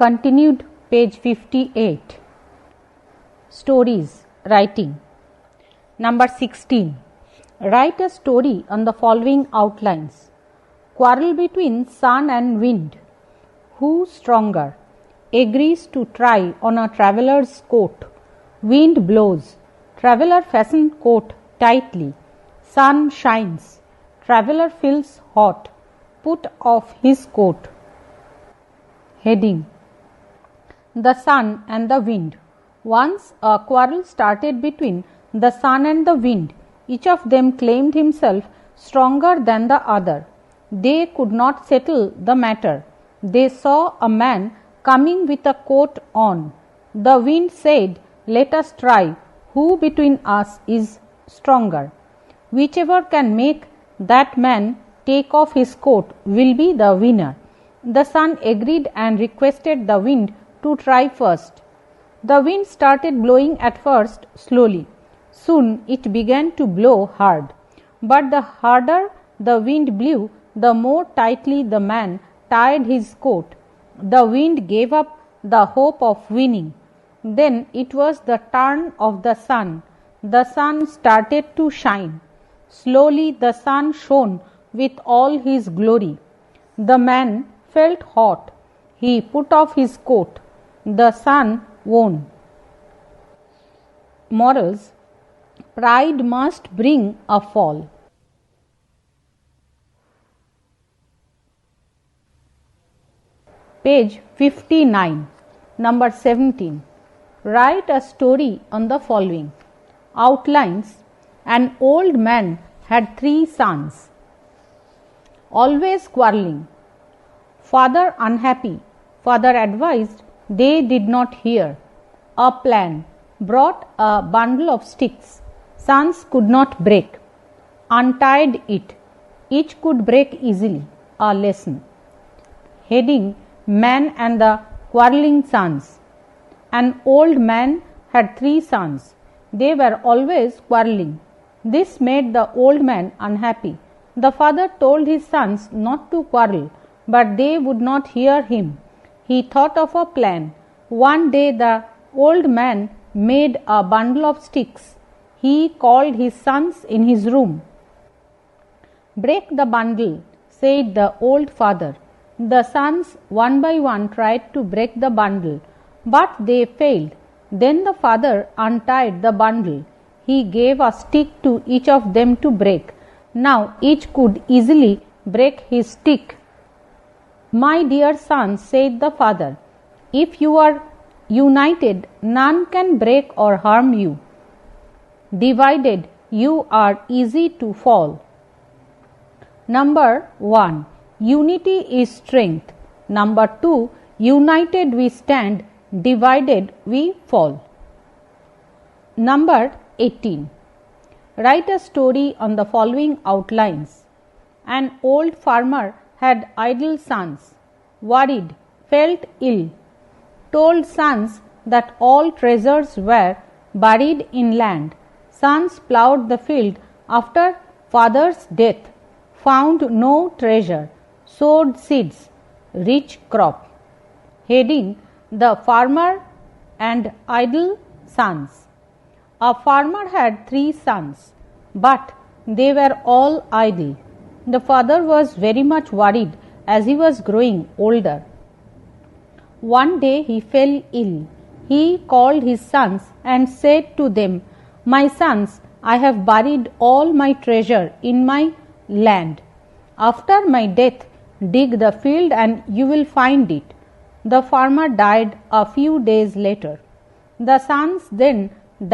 Continued, page 58. Stories, writing. Number 16. Write a story on the following outlines. Quarrel between sun and wind. Who stronger? Agrees to try on a traveller's coat. Wind blows. Traveller fastens coat tightly. Sun shines. Traveller feels hot. Put off his coat. Heading: The sun and the wind. Once a quarrel started between the sun and the wind. Each of them claimed himself stronger than the other. They could not settle the matter. They saw a man coming with a coat on. The wind said, "Let us try who between us is stronger. Whichever can make that man take off his coat will be the winner." The sun agreed and requested the wind to try first. The wind started blowing at first slowly. Soon it began to blow hard. But the harder the wind blew, the more tightly the man tied his coat. The wind gave up the hope of winning. Then it was the turn of the sun. The sun started to shine. Slowly the sun shone with all his glory. The man felt hot. He put off his coat. The sun won. Morals: pride must bring a fall. Page 59. Number 17. Write a story on the following outlines. An old man had 3 sons, always quarreling. Father unhappy. Father advised. They did not hear. A plan. Brought a bundle of sticks. Sons could not break. Untied it. Each could break easily. A lesson. Heading: Man and the quarreling sons. An old man had 3 sons. They were always quarreling. This made the old man unhappy. The father told his sons not to quarrel, but they would not hear him. He thought of a plan. One day the old man made a bundle of sticks. He called his sons in his room. "Break the bundle," said the old father. The sons one by one tried to break the bundle, but they failed. Then the father untied the bundle. He gave a stick to each of them to break. Now each could easily break his stick. "My dear sons," said the father, "if you are united, none can break or harm you. Divided, you are easy to fall." Number 1. Unity is strength. Number 2. United we stand, divided we fall. Number 18. Write a story on the following outlines. An old farmer had idle sons. Worried, felt ill. Told sons that all treasures were buried in land. Sons plowed the field after father's death. Found no treasure. Sowed seeds. Rich crop. Heading: The farmer and idle sons. A farmer had 3 sons, but they were all idle. The father was very much worried as he was growing older. One day he fell ill. He called his sons and said to them, "My sons, I have buried all my treasure in my land. After my death, dig the field and you will find it." The farmer died a few days later. The sons then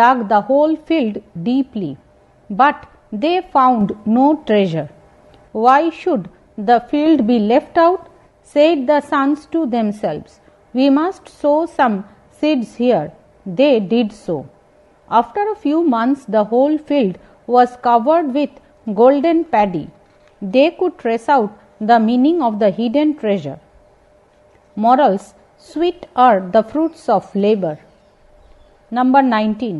dug the whole field deeply, but they found no treasure. "Why should the field be left out?" said the sons to themselves. "We must sow some seeds here." They did so. After a few months, the whole field was covered with golden paddy. They could trace out the meaning of the hidden treasure. Morals: sweet are the fruits of labor. Number 19.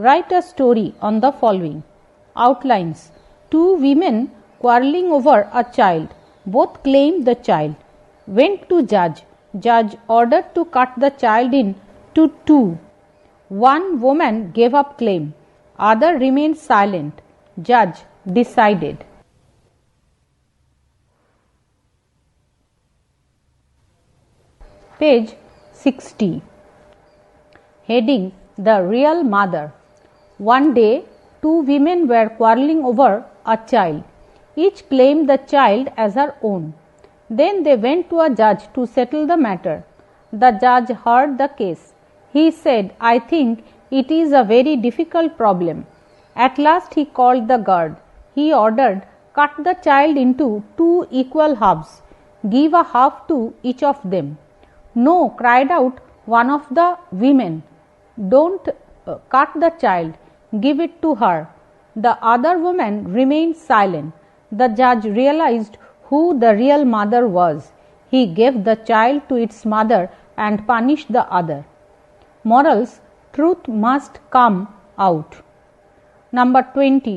Write a story on the following outlines. 2 women quarreling over a child. Both claimed the child. Went to judge. Judge ordered to cut the child into two. One woman gave up claim, other remained silent. Judge decided. Page 60. Heading: The Real Mother. One day, two women were quarreling over a child. Each claimed the child as her own. Then they went to a judge to settle the matter. The judge heard the case. He said, "I think it is a very difficult problem." At last he called the guard. He ordered, "Cut the child into two equal halves. Give a half to each of them." "No," cried out one of the women. "Don't cut the child. Give it to her." The other woman remained silent. The judge realized who the real mother was. He gave the child to its mother and punished the other. Morals: truth must come out. Number 20.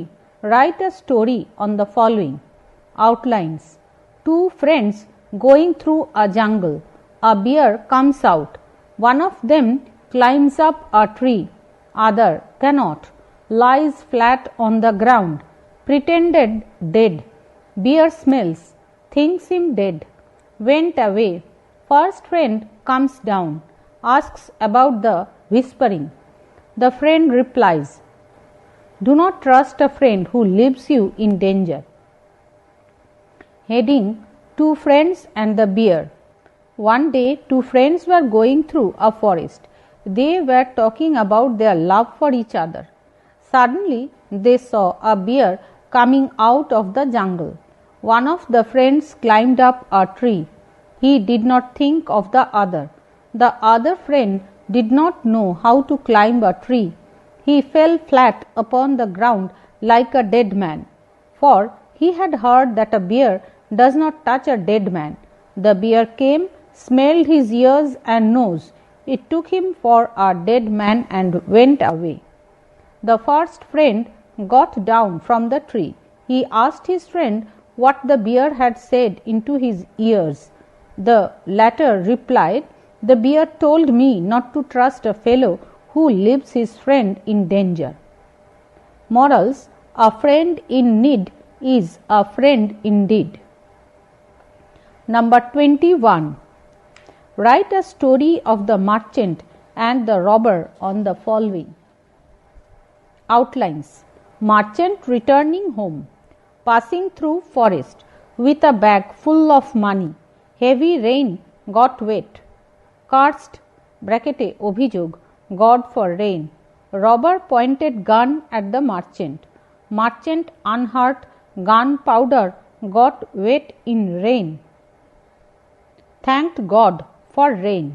Write a story on the following. Outlines. Two friends going through a jungle. A bear comes out. One of them climbs up a tree. Other cannot. Lies flat on the ground. Pretended dead. Bear smells. Thinks him dead. Went away. First friend comes down. Asks about the whispering. The friend replies, "Do not trust a friend who leaves you in danger." Heading: Two friends and the bear. One day, two friends were going through a forest. They were talking about their love for each other. Suddenly, they saw a bear coming out of the jungle. One of the friends climbed up a tree. He did not think of the other. The other friend did not know how to climb a tree. He fell flat upon the ground like a dead man, for he had heard that a bear does not touch a dead man. The bear came, smelled his ears and nose. It took him for a dead man and went away. The first friend got down from the tree. He asked his friend what the bear had said into his ears. The latter replied, "The bear told me not to trust a fellow who leaves his friend in danger." Morals: a friend in need is a friend indeed. Number 21. Write a story of the merchant and the robber on the following. Outlines. Merchant returning home. Passing through forest with a bag full of money. Heavy rain got wet. Cursed (bracket obhijog) God for rain. Robber pointed gun at the merchant. Merchant unhurt. Gunpowder got wet in rain. Thanked God for rain.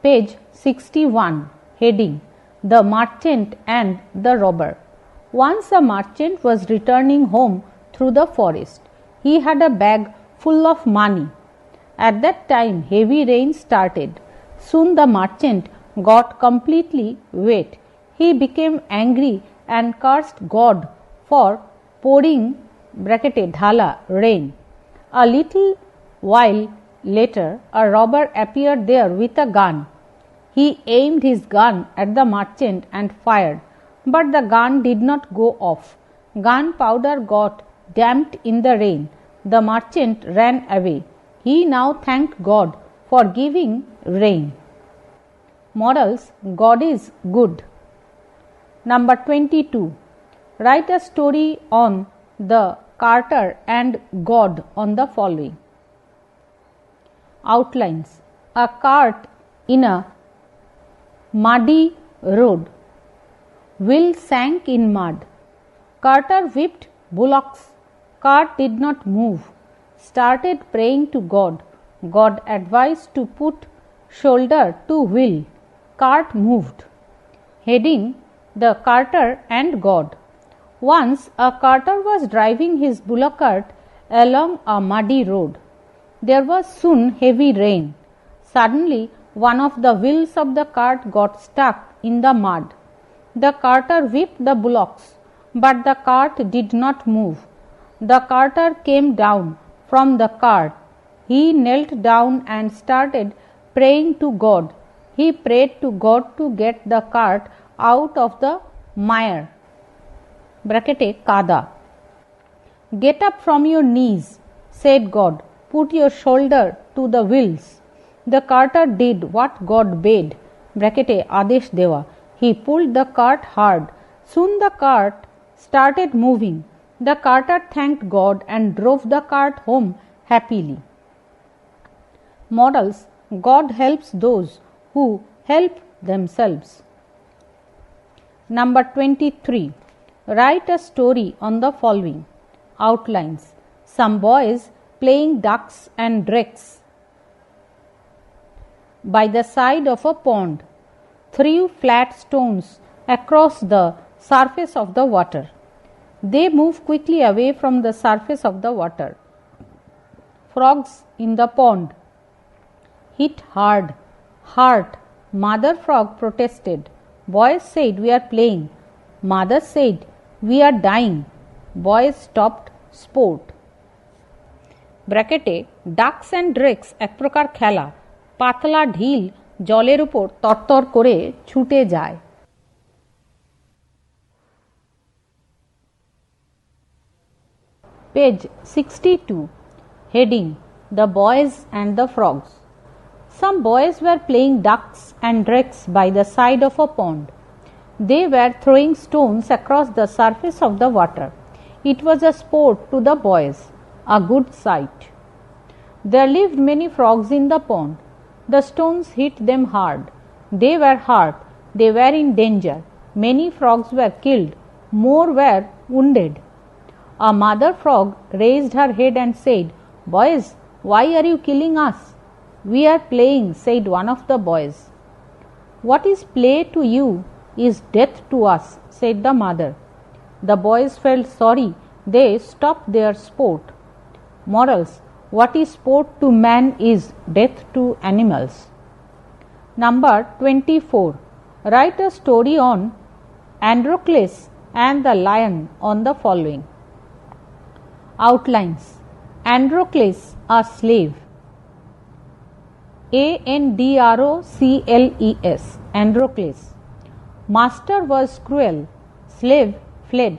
Page 61. Heading: The Merchant and the Robber. Once a merchant was returning home through the forest. He had a bag full of money. At that time heavy rain started. Soon the merchant got completely wet. He became angry and cursed God for pouring (dhala) rain. A little while later a robber appeared there with a gun. He aimed his gun at the merchant and fired, but the gun did not go off. Gunpowder got damped in the rain. The merchant ran away. He now thanked God for giving rain. Morals: God is good. Number 22. Write a story on the carter and God on the following. Outlines. A cart in a muddy road. Wheel sank in mud. Carter whipped bullocks. Cart did not move. Started praying to God. God advised to put shoulder to wheel. Cart moved. Heading: The Carter and God. Once a carter was driving his bullock cart along a muddy road. There was soon heavy rain. Suddenly one of the wheels of the cart got stuck in the mud. The carter whipped the bullocks, but the cart did not move. The carter came down from the cart. He knelt down and started praying to God. He prayed to God to get the cart out of the mire. Kada. Get up from your knees, said God. Put your shoulder to the wheels. The carter did what God bade. Adesh Deva. He pulled the cart hard. Soon the cart started moving. The carter thanked God and drove the cart home happily. Morals: God helps those who help themselves. Number 23. Write a story on the following outlines. Some boys playing ducks and drakes by the side of a pond threw flat stones across the surface of the water. They moved quickly away from the surface of the water. Frogs in the pond hit hard. Mother frog protested. Boys said, we are playing. Mother said, we are dying. Boys stopped sport. ব্র্যাকেটে ducks and drakes এক প্রকার খেলা, পাতলা ঢিল জলের উপর তরতর করে ছুটে যায়। Page 62. Heading: The Boys and the Frogs. Some boys were playing ducks and drakes by the side of a pond. They were throwing stones across the surface of the water. It was a sport to the boys, a good sight. There lived many frogs in the pond. The stones hit them hard. They were hurt. They were in danger. Many frogs were killed. More were wounded. A mother frog raised her head and said, Boys, why are you killing us? We are playing, said one of the boys. What is play to you is death to us, said the mother. The boys felt sorry. They stopped their sport. Morals: what is sport to man is death to animals. Number 24. Write a story on Androcles and the lion on the following outlines. Androcles, a slave. Androcles. Androcles. Master was cruel. Slave fled.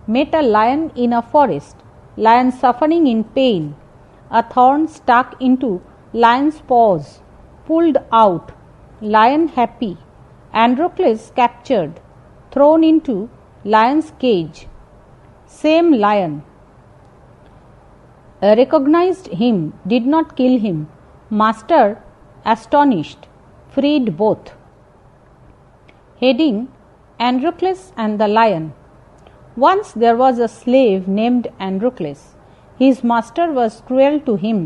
Met a lion in a forest. Lion suffering in pain. A thorn stuck into lion's paws. Pulled out. Lion happy. Androcles captured. Thrown into lion's cage. Same lion recognized him, did not kill him. Master astonished, freed both. Heading: Androcles and the lion. Once there was a slave named Androcles. His master was cruel to him.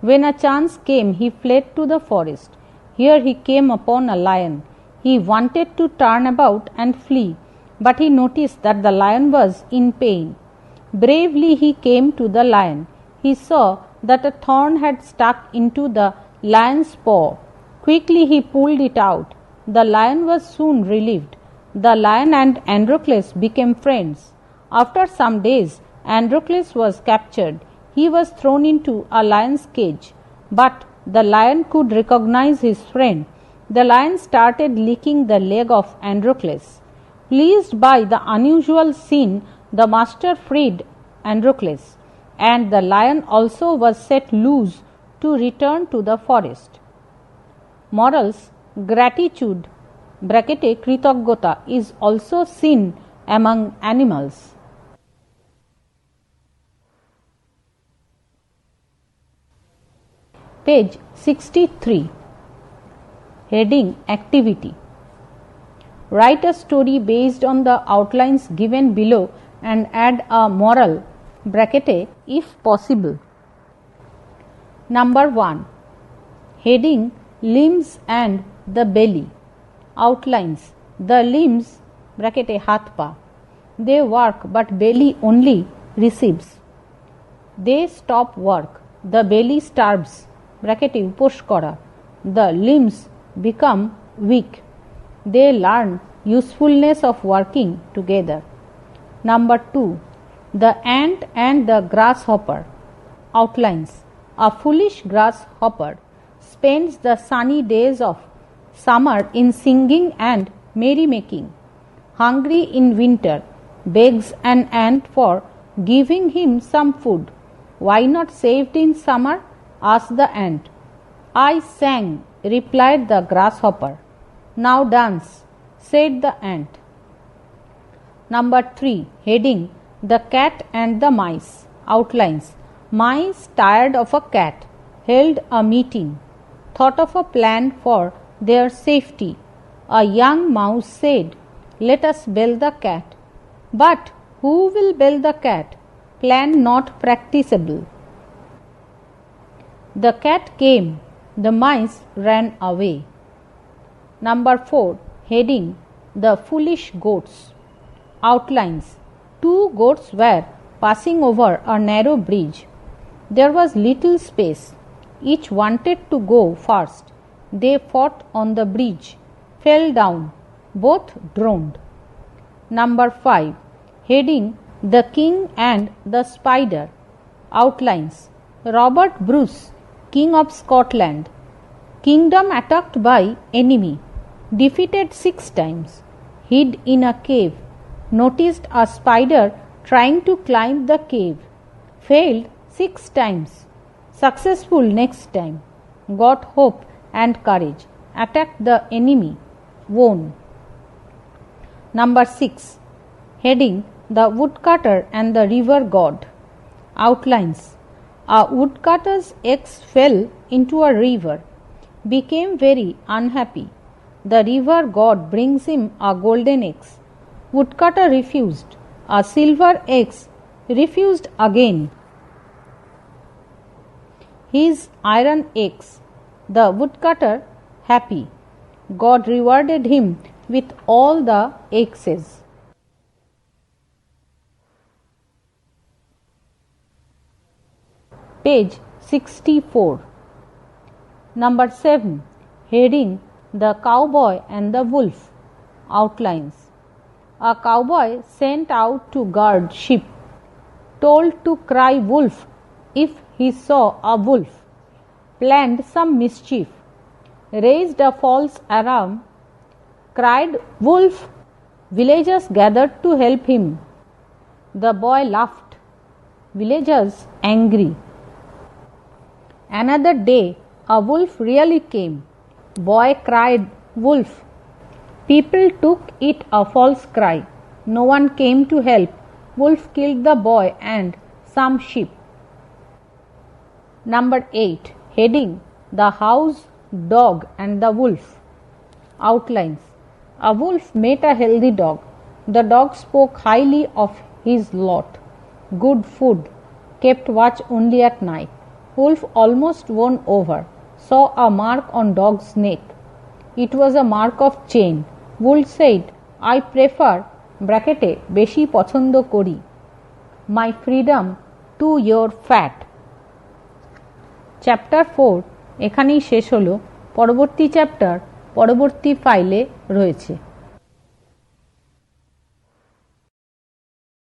When a chance came, he fled to the forest. Here he came upon a lion. He wanted to turn about and flee, but he noticed that the lion was in pain. Bravely he came to the lion. He saw that a thorn had stuck into the lion's paw. Quickly he pulled it out. The lion was soon relieved. The lion and Androcles became friends. After some days, Androcles was captured. He was thrown into a lion's cage, but the lion could recognize his friend. The lion started licking the leg of Androcles. Pleased by the unusual scene, the master freed Androcles, and the lion also was set loose to return to the forest. Morals: gratitude kritogota is also seen among animals. Page 63. Heading: Activity. Write a story based on the outlines given below and add a moral if possible. Number 1. Heading: Limbs and the belly. Outlines: the limbs हाथ पा, they work but belly only receives. They stop work. The belly starves উপোস করা. The limbs become weak. They learn usefulness of working together. Number 2. The ant and the grasshopper. Outlines. A foolish grasshopper spends the sunny days of summer in singing and merrymaking. Hungry in winter, begs an ant for giving him some food. Why not saved in summer? Asked the ant. I sang, replied the grasshopper. Now dance, said the ant. Number 3. Heading The Cat and the Mice. Outlines. Mice, tired of a cat, held a meeting, thought of a plan for their safety. A young mouse said, Let us bell the cat. But who will bell the cat? Plan not practicable. The cat came, the mice ran away. Number 4. Heading The Foolish Goats. Outlines. 2 goats were passing over a narrow bridge. There was little space. Each wanted to go first. They fought on the bridge, fell down. Both drowned. Number 5. Heading The King and the Spider. Outlines. Robert Bruce, King of Scotland. Kingdom attacked by enemy. Defeated 6 times. Hid in a cave. Noticed a spider trying to climb the cave. Failed 6 times. Successful next time. Got hope and courage. Attacked the enemy. Won. Number 6. Heading The Woodcutter and the River God. Outlines. A woodcutter's axe fell into a river. Became very unhappy. The river god brings him a golden axe. Woodcutter refused. A silver axe refused again. His iron axe. The woodcutter happy. God rewarded him with all the axes. Page 64. Number 7. Heading The Cowboy and the Wolf. Outlines. A cowboy sent out to guard sheep, told to cry wolf if he saw a wolf, planned some mischief, raised a false alarm, cried wolf. Villagers gathered to help him. The boy laughed. Villagers angry. Another day a wolf really came. Boy cried wolf. People took it a false cry. No one came to help. Wolf killed the boy and some sheep. Number 8. Heading The House, Dog and the Wolf. Outlines. A wolf met a healthy dog. The dog spoke highly of his lot. Good food. Kept watch only at night. Wolf almost won over. Saw a mark on dog's neck. It was a mark of chain. Wolf said, I prefer ব্র্যাকেটে বেশি পছন্দ করি my freedom to your fat. Chapter 4 এখানেই শেষ হলো। পরবর্তী chapter পরবর্তী ফাইলে রয়েছে।